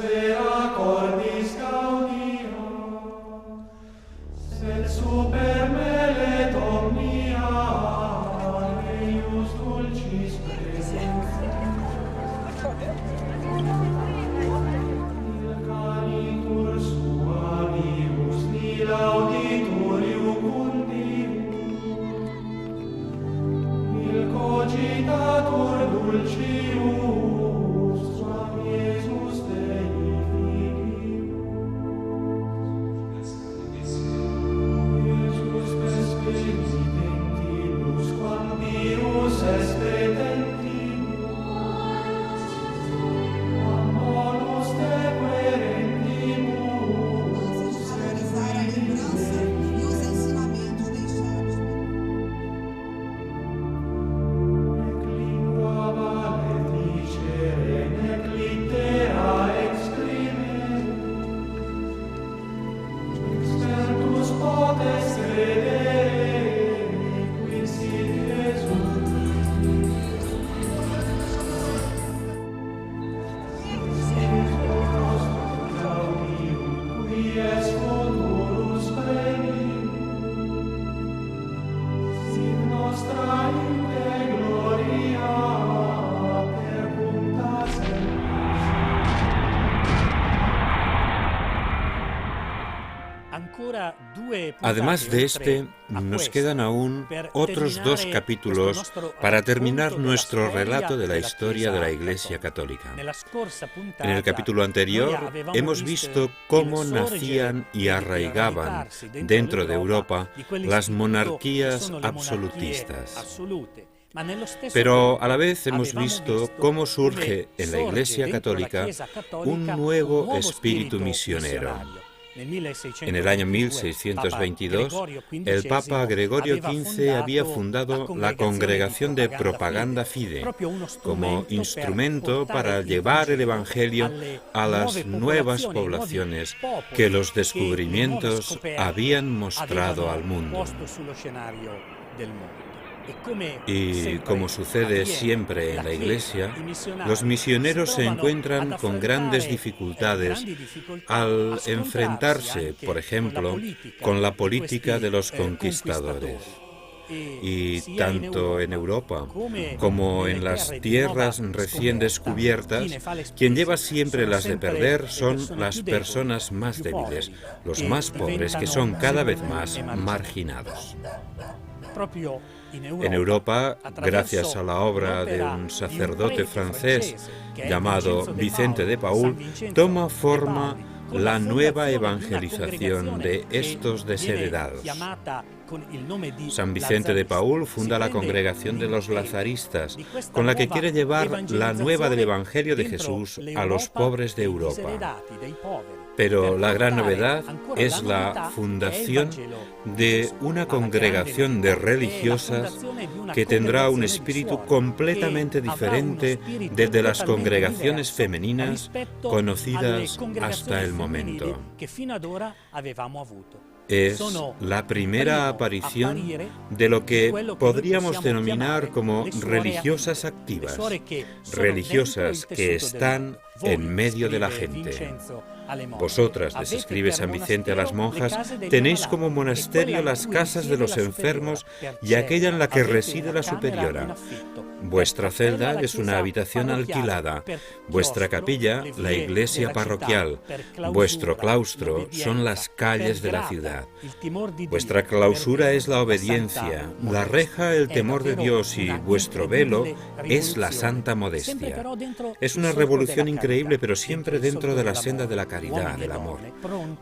vera cordis gaudia, sed super mele omnia, eius dulcis presens. Il canitur suavius, nil auditur iucundius, il cogitatur dulcius, suam Iesus Dei Filius. Iesus vespeditentibus, quam Deus expedentibus, quam bonus te querentibus, et filis Dei. E os ensinamentos deixados. Nec lingua valet dicere, nec littera exprimere, expertus potes credere, quid sit Jesus. Sit nostrum gaudium, qui es futurus premium, sit nostra inte gloria perpunta semper. Además de este, nos quedan aún otros dos capítulos para terminar nuestro relato de la historia de la Iglesia Católica. En el capítulo anterior hemos visto cómo nacían y arraigaban dentro de Europa las monarquías absolutistas. Pero a la vez hemos visto cómo surge en la Iglesia Católica un nuevo espíritu misionero. En el año 1622, el Papa Gregorio XV había fundado la Congregación de Propaganda Fide como instrumento para llevar el Evangelio a las nuevas poblaciones que los descubrimientos habían mostrado al mundo. Y como sucede siempre en la Iglesia, los misioneros se encuentran con grandes dificultades al enfrentarse, por ejemplo, con la política de los conquistadores. Y tanto en Europa como en las tierras recién descubiertas, quien lleva siempre las de perder son las personas más débiles, los más pobres, que son cada vez más marginados. En Europa, gracias a la obra de un sacerdote francés llamado Vicente de Paúl, toma forma la nueva evangelización de estos desheredados. San Vicente de Paúl funda la Congregación de los Lazaristas, con la que quiere llevar la nueva del Evangelio de Jesús a los pobres de Europa. Pero la gran novedad es la fundación de una congregación de religiosas que tendrá un espíritu completamente diferente desde las congregaciones femeninas conocidas hasta el momento. Es la primera aparición de lo que podríamos denominar como religiosas activas, religiosas que están en medio de la gente. Vosotras, les escribe San Vicente a las monjas, tenéis como monasterio las casas de los enfermos y aquella en la que reside la superiora. Vuestra celda es una habitación alquilada, vuestra capilla, la iglesia parroquial, vuestro claustro son las calles de la ciudad. Vuestra clausura es la obediencia, la reja el temor de Dios y vuestro velo es la santa modestia. Es una revolución increíble, pero siempre dentro de la senda de la caridad, del amor.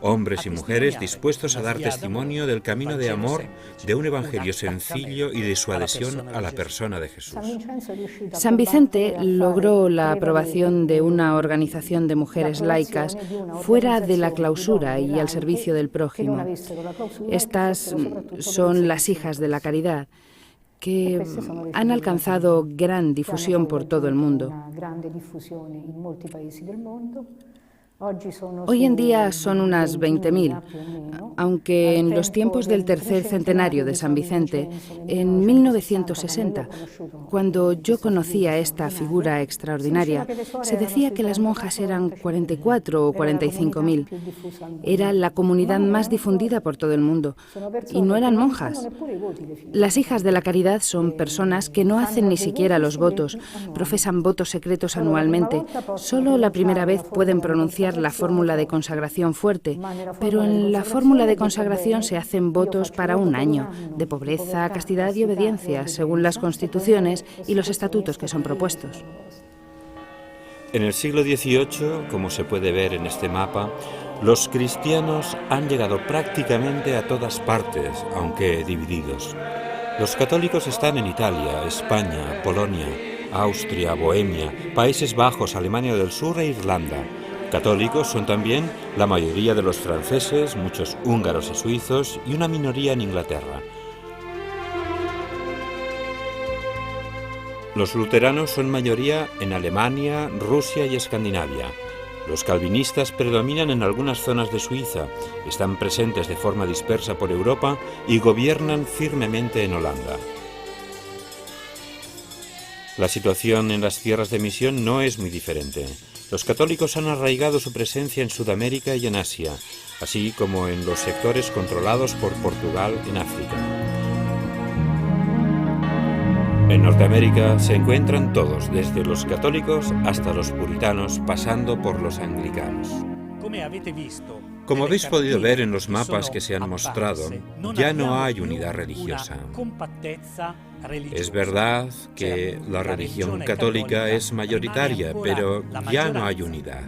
Hombres y mujeres dispuestos a dar testimonio del camino de amor, de un evangelio sencillo y de su adhesión a la persona de Jesús. San Vicente logró la aprobación de una organización de mujeres laicas fuera de la clausura y al servicio del prójimo. Estas son las hijas de la caridad, que han alcanzado gran difusión por todo el mundo. Hoy en día son unas 20.000, aunque en los tiempos del tercer centenario de San Vicente, en 1960, cuando yo conocí a esta figura extraordinaria, se decía que las monjas eran 44 o 45.000. Era la comunidad más difundida por todo el mundo, y no eran monjas. Las hijas de la caridad son personas que no hacen ni siquiera los votos, profesan votos secretos anualmente. Solo la primera vez pueden pronunciar la fórmula de consagración fuerte, pero en la fórmula de consagración se hacen votos para un año, de pobreza, castidad y obediencia, según las constituciones y los estatutos que son propuestos. En el siglo XVIII, como se puede ver en este mapa, los cristianos han llegado prácticamente a todas partes, aunque divididos. Los católicos están en Italia, España, Polonia, Austria, Bohemia, Países Bajos, Alemania del Sur e Irlanda. Católicos son también la mayoría de los franceses, muchos húngaros y suizos y una minoría en Inglaterra. Los luteranos son mayoría en Alemania, Rusia y Escandinavia. Los calvinistas predominan en algunas zonas de Suiza, están presentes de forma dispersa por Europa y gobiernan firmemente en Holanda. La situación en las tierras de misión no es muy diferente. Los católicos han arraigado su presencia en Sudamérica y en Asia, así como en los sectores controlados por Portugal en África. En Norteamérica se encuentran todos, desde los católicos hasta los puritanos, pasando por los anglicanos. Como habéis podido ver en los mapas que se han mostrado, ya no hay unidad religiosa. Es verdad que la religión católica es mayoritaria, pero ya no hay unidad.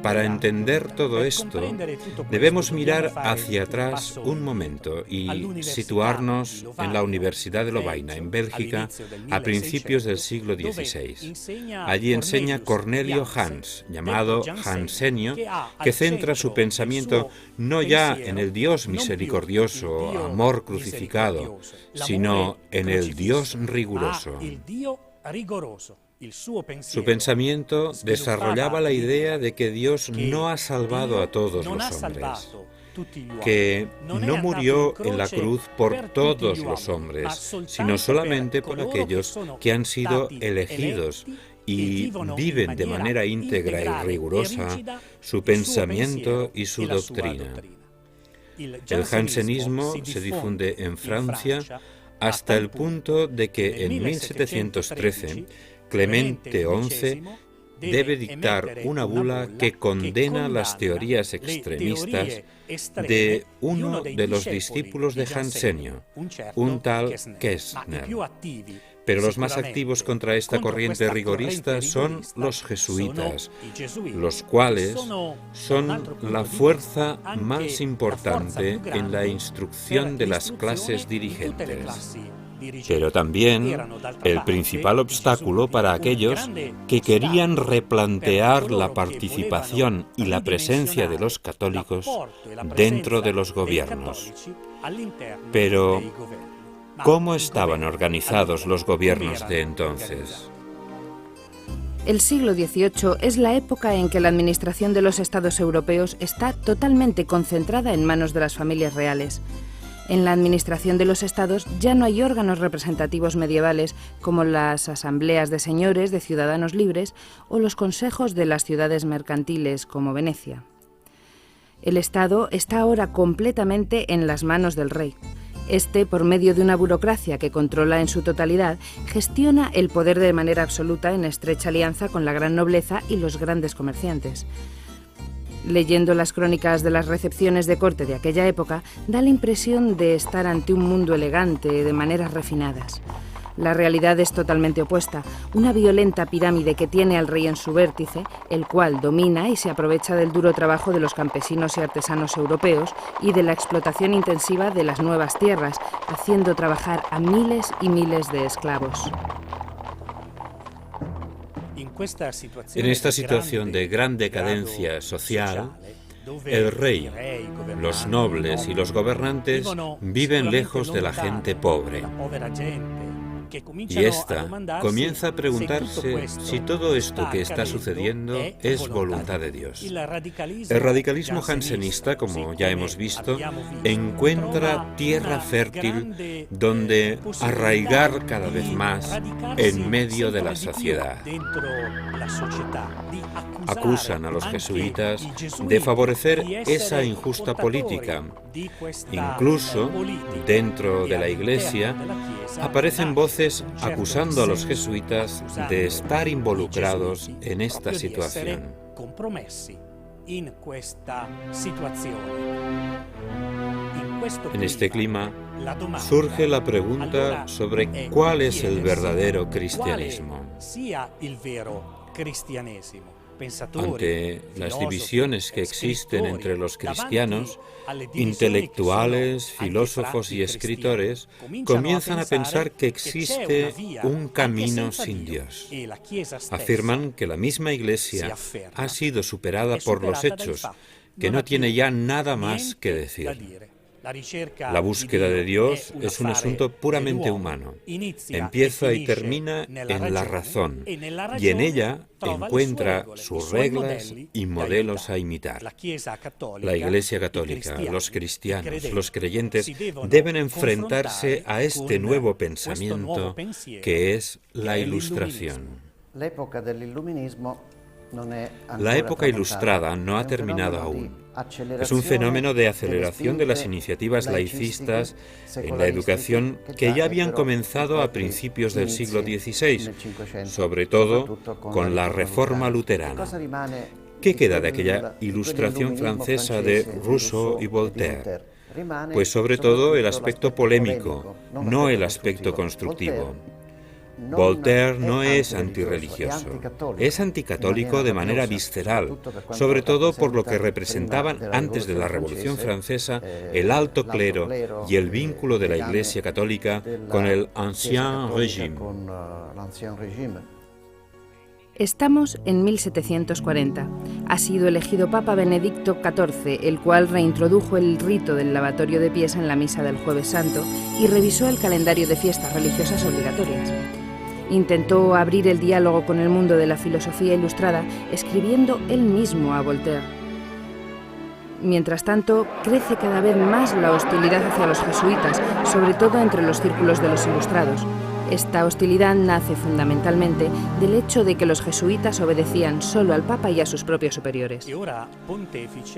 Para entender todo esto, debemos mirar hacia atrás un momento y situarnos en la Universidad de Lovaina, en Bélgica, a principios del siglo XVI. Allí enseña Cornelio Hans, llamado Jansenio, que centra su pensamiento no ya en el Dios misericordioso, amor crucificado, sino en el Dios riguroso. Su pensamiento desarrollaba la idea de que Dios no ha salvado a todos los hombres, que no murió en la cruz por todos los hombres, sino solamente por aquellos que han sido elegidos y viven de manera íntegra y rigurosa su pensamiento y su doctrina. El jansenismo se difunde en Francia hasta el punto de que en 1713 Clemente XI debe dictar una bula que condena las teorías extremistas de uno de los discípulos de Jansenio, un tal Kessner. Pero los más activos contra esta corriente rigorista son los jesuitas, los cuales son la fuerza más importante en la instrucción de las clases dirigentes. Pero también el principal obstáculo para aquellos que querían replantear la participación y la presencia de los católicos dentro de los gobiernos. Pero, ¿cómo estaban organizados los gobiernos de entonces? El siglo XVIII es la época en que la administración de los estados europeos está totalmente concentrada en manos de las familias reales. En la administración de los estados ya no hay órganos representativos medievales como las asambleas de señores de ciudadanos libres o los consejos de las ciudades mercantiles como Venecia. El Estado está ahora completamente en las manos del rey. Este, por medio de una burocracia que controla en su totalidad, gestiona el poder de manera absoluta en estrecha alianza con la gran nobleza y los grandes comerciantes. Leyendo las crónicas de las recepciones de corte de aquella época, da la impresión de estar ante un mundo elegante, de maneras refinadas. La realidad es totalmente opuesta, una violenta pirámide que tiene al rey en su vértice, el cual domina y se aprovecha del duro trabajo de los campesinos y artesanos europeos y de la explotación intensiva de las nuevas tierras, haciendo trabajar a miles y miles de esclavos. En esta situación de gran decadencia social, el rey, los nobles y los gobernantes viven lejos de la gente pobre. Y ésta comienza a preguntarse si todo esto que está sucediendo es voluntad de Dios. El radicalismo jansenista, como ya hemos visto, encuentra tierra fértil donde arraigar cada vez más en medio de la sociedad. Acusan a los jesuitas de favorecer esa injusta política. Incluso dentro de la Iglesia aparecen voces acusando a los jesuitas de estar involucrados en esta situación. En este clima surge la pregunta sobre cuál es el verdadero cristianismo. Ante las divisiones que existen entre los cristianos, intelectuales, filósofos y escritores comienzan a pensar que existe un camino sin Dios. Afirman que la misma Iglesia ha sido superada por los hechos, que no tiene ya nada más que decir. La búsqueda de Dios es un asunto puramente humano. Empieza y termina en la razón, y en ella encuentra sus reglas y modelos a imitar. La Iglesia Católica, los cristianos, los creyentes deben enfrentarse a este nuevo pensamiento que es la Ilustración. La época ilustrada no ha terminado aún. Es un fenómeno de aceleración de las iniciativas laicistas en la educación que ya habían comenzado a principios del siglo XVI, sobre todo con la Reforma luterana. ¿Qué queda de aquella Ilustración francesa de Rousseau y Voltaire? Pues sobre todo el aspecto polémico, no el aspecto constructivo. Voltaire no es antirreligioso, es anticatólico de manera visceral, sobre todo por lo que representaban antes de la Revolución Francesa el alto clero y el vínculo de la Iglesia Católica con el Ancien Régime. Estamos en 1740. Ha sido elegido Papa Benedicto XIV, el cual reintrodujo el rito del lavatorio de pies en la misa del Jueves Santo y revisó el calendario de fiestas religiosas obligatorias. Intentó abrir el diálogo con el mundo de la filosofía ilustrada, escribiendo él mismo a Voltaire. Mientras tanto, crece cada vez más la hostilidad hacia los jesuitas, sobre todo entre los círculos de los ilustrados. Esta hostilidad nace fundamentalmente del hecho de que los jesuitas obedecían solo al Papa y a sus propios superiores.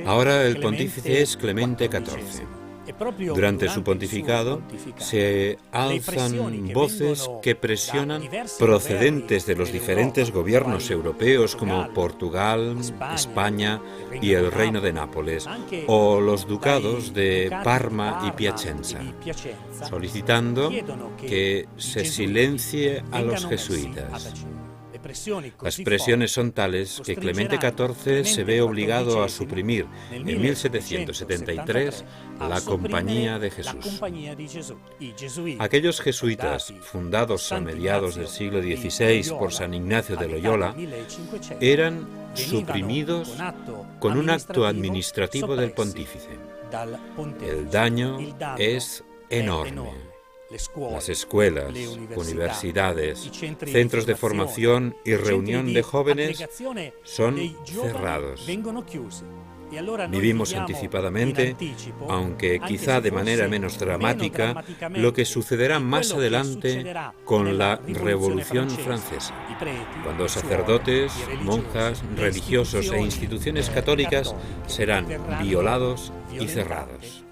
Ahora el pontífice es Clemente XIV. Durante su pontificado se alzan voces que presionan procedentes de los diferentes gobiernos europeos como Portugal, España y el Reino de Nápoles, o los ducados de Parma y Piacenza, solicitando que se silencie a los jesuitas. Las presiones son tales que Clemente XIV se ve obligado a suprimir en 1773 la Compañía de Jesús. Aquellos jesuitas, fundados a mediados del siglo XVI por San Ignacio de Loyola, eran suprimidos con un acto administrativo del pontífice. El daño es enorme. Las escuelas, universidades, centros de formación y reunión de jóvenes son cerrados. Vivimos anticipadamente, aunque quizá de manera menos dramática, lo que sucederá más adelante con la Revolución Francesa, cuando sacerdotes, monjas, religiosos e instituciones católicas serán violados y cerrados.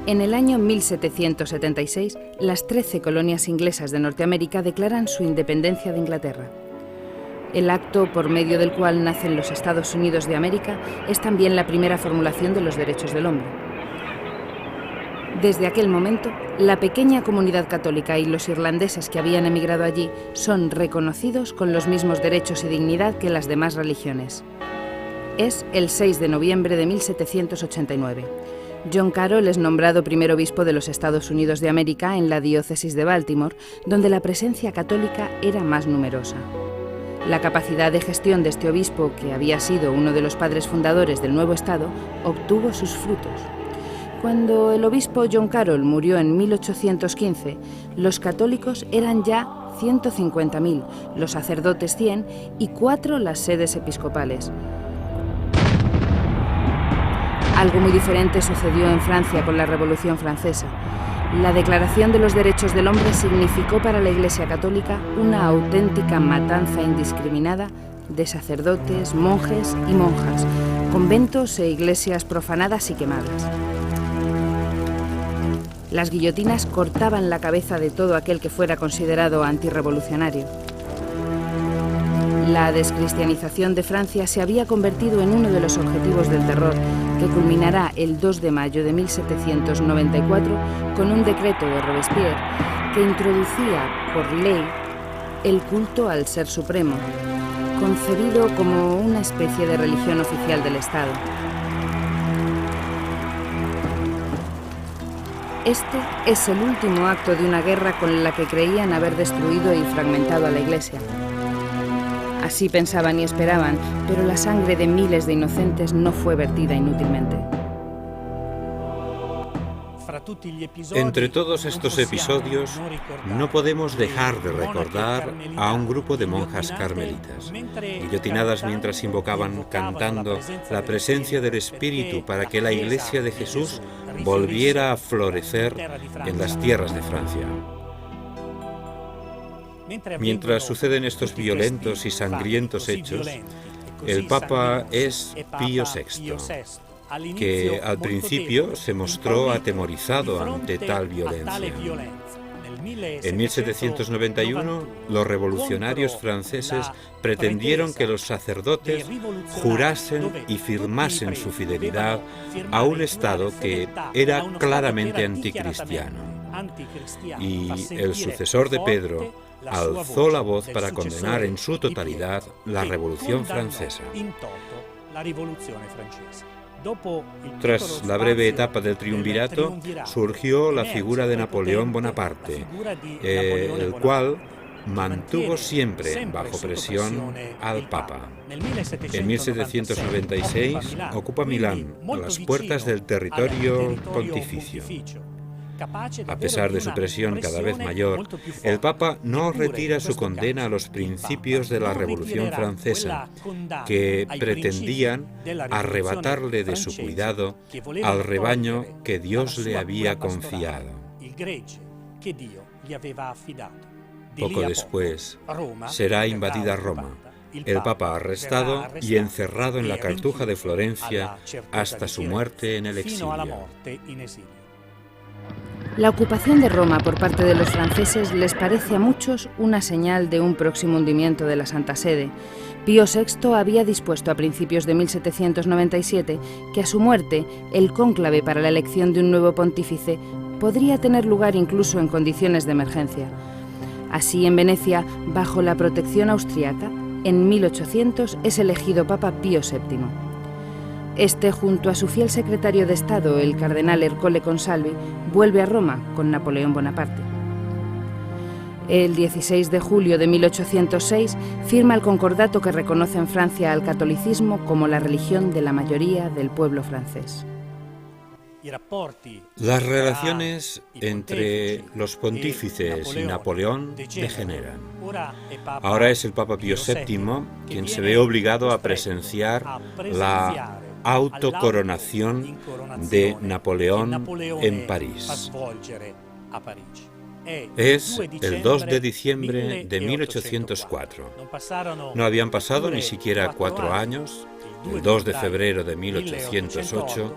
En el año 1776, las 13 colonias inglesas de Norteamérica declaran su independencia de Inglaterra. El acto por medio del cual nacen los Estados Unidos de América es también la primera formulación de los derechos del hombre. Desde aquel momento, la pequeña comunidad católica y los irlandeses que habían emigrado allí son reconocidos con los mismos derechos y dignidad que las demás religiones. Es el 6 de noviembre de 1789. John Carroll es nombrado primer obispo de los Estados Unidos de América en la diócesis de Baltimore, donde la presencia católica era más numerosa. La capacidad de gestión de este obispo, que había sido uno de los padres fundadores del nuevo estado, obtuvo sus frutos. Cuando el obispo John Carroll murió en 1815, los católicos eran ya 150.000, los sacerdotes 100 y 4 las sedes episcopales. Algo muy diferente sucedió en Francia con la Revolución Francesa. La Declaración de los Derechos del Hombre significó para la Iglesia Católica una auténtica matanza indiscriminada de sacerdotes, monjes y monjas, conventos e iglesias profanadas y quemadas. Las guillotinas cortaban la cabeza de todo aquel que fuera considerado antirrevolucionario. La descristianización de Francia se había convertido en uno de los objetivos del terror, que culminará el 2 de mayo de 1794 con un decreto de Robespierre que introducía por ley el culto al Ser Supremo, concebido como una especie de religión oficial del Estado. Este es el último acto de una guerra con la que creían haber destruido y fragmentado a la Iglesia. Así pensaban y esperaban, pero la sangre de miles de inocentes no fue vertida inútilmente. Entre todos estos episodios, no podemos dejar de recordar a un grupo de monjas carmelitas, guillotinadas mientras invocaban cantando la presencia del Espíritu para que la Iglesia de Jesús volviera a florecer en las tierras de Francia. Mientras suceden estos violentos y sangrientos hechos, el Papa es Pío VI, que al principio se mostró atemorizado ante tal violencia. En 1791, los revolucionarios franceses pretendieron que los sacerdotes jurasen y firmasen su fidelidad a un Estado que era claramente anticristiano. Y el sucesor de Pedro alzó la voz para condenar en su totalidad la Revolución Francesa. Tras la breve etapa del triunvirato, surgió la figura de Napoleón Bonaparte, el cual mantuvo siempre bajo presión al Papa. En 1796 ocupa Milán, a las puertas del territorio pontificio. A pesar de su presión cada vez mayor, el Papa no retira su condena a los principios de la Revolución Francesa, que pretendían arrebatarle de su cuidado al rebaño que Dios le había confiado. Poco después, será invadida Roma, el Papa arrestado y encerrado en la Cartuja de Florencia hasta su muerte en el exilio. La ocupación de Roma por parte de los franceses les parece a muchos una señal de un próximo hundimiento de la Santa Sede. Pío VI había dispuesto a principios de 1797 que a su muerte el cónclave para la elección de un nuevo pontífice podría tener lugar incluso en condiciones de emergencia. Así, en Venecia, bajo la protección austriaca, en 1800 es elegido Papa Pío VII. Este, junto a su fiel secretario de Estado, el cardenal Ercole Consalvi, vuelve a Roma con Napoleón Bonaparte. El 16 de julio de 1806 firma el concordato que reconoce en Francia al catolicismo como la religión de la mayoría del pueblo francés. Las relaciones entre los pontífices y Napoleón degeneran. Ahora es el Papa Pío VII quien se ve obligado a presenciar la autocoronación de Napoleón en París. Es el 2 de diciembre de 1804. No habían pasado ni siquiera 4 años, el 2 de febrero de 1808,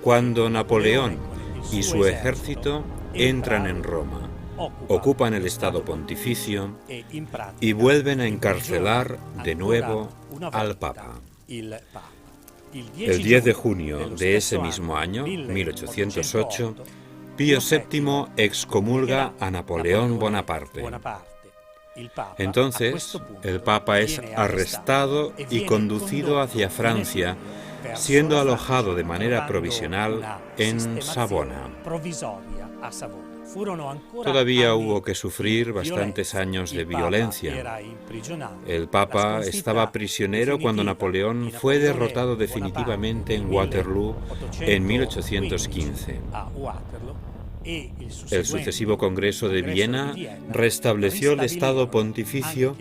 cuando Napoleón y su ejército entran en Roma, ocupan el Estado Pontificio y vuelven a encarcelar de nuevo al Papa. El 10 de junio de ese mismo año, 1808, Pío VII excomulga a Napoleón Bonaparte. Entonces, el Papa es arrestado y conducido hacia Francia, siendo alojado de manera provisional en Savona. Todavía hubo que sufrir bastantes años de violencia. El Papa estaba prisionero cuando Napoleón fue derrotado definitivamente en Waterloo en 1815. El sucesivo Congreso de Viena restableció el Estado pontificio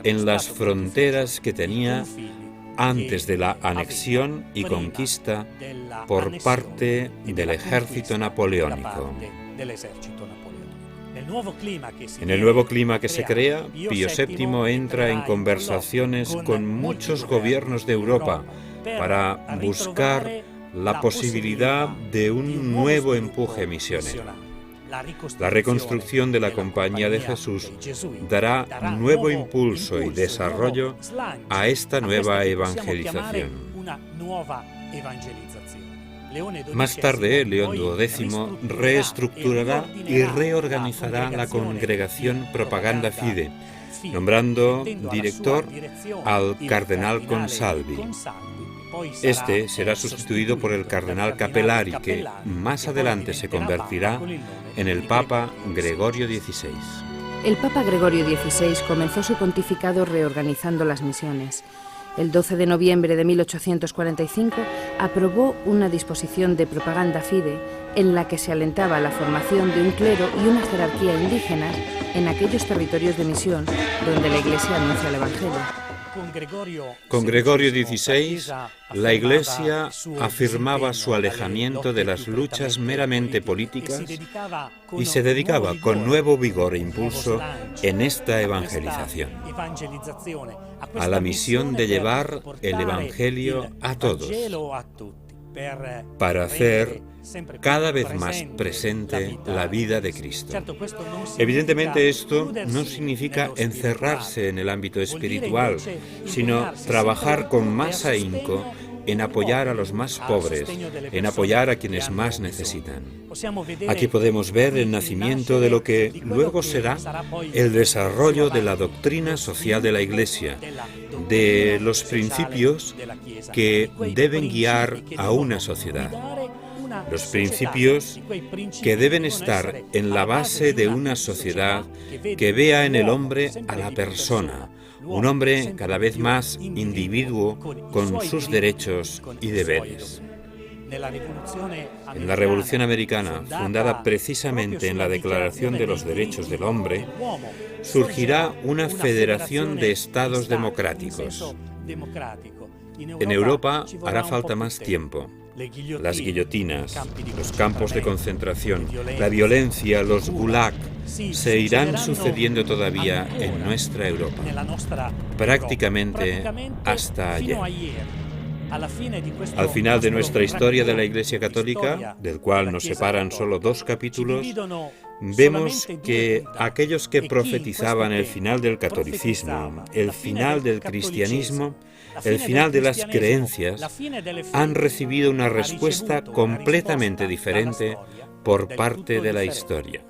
en las fronteras que tenía antes de la anexión y conquista por parte del ejército napoleónico. En el nuevo clima que se crea, Pío VII entra en conversaciones con muchos gobiernos de Europa para buscar la posibilidad de un nuevo empuje misionero. La reconstrucción de la Compañía de Jesús dará nuevo impulso y desarrollo a esta nueva evangelización. Más tarde, León XII reestructurará y reorganizará la congregación Propaganda Fide, nombrando director al cardenal Consalvi. Este será sustituido por el cardenal Capellari, que más adelante se convertirá en el Papa Gregorio XVI. El Papa Gregorio XVI comenzó su pontificado reorganizando las misiones. El 12 de noviembre de 1845 aprobó una disposición de Propaganda Fide en la que se alentaba la formación de un clero y una jerarquía indígenas en aquellos territorios de misión donde la Iglesia anuncia el Evangelio. Con Gregorio XVI, la Iglesia afirmaba su alejamiento de las luchas meramente políticas y se dedicaba con nuevo vigor e impulso en esta evangelización, a la misión de llevar el Evangelio a todos, para hacer cada vez más presente la vida de Cristo. Evidentemente, esto no significa encerrarse en el ámbito espiritual, sino trabajar con más ahínco en apoyar a los más pobres, en apoyar a quienes más necesitan. Aquí podemos ver el nacimiento de lo que luego será el desarrollo de la doctrina social de la Iglesia, de los principios que deben guiar a una sociedad. Los principios que deben estar en la base de una sociedad que vea en el hombre a la persona, un hombre cada vez más individuo con sus derechos y deberes. En la Revolución Americana, fundada precisamente en la Declaración de los Derechos del Hombre, surgirá una federación de estados democráticos. En Europa hará falta más tiempo. Las guillotinas, los campos de concentración, la violencia, los gulag, se irán sucediendo todavía en nuestra Europa, prácticamente hasta ayer. Al final de nuestra historia de la Iglesia Católica, del cual nos separan solo 2 capítulos, vemos que aquellos que profetizaban el final del catolicismo, el final del cristianismo, el final de las creencias, han recibido una respuesta completamente diferente por parte de la historia.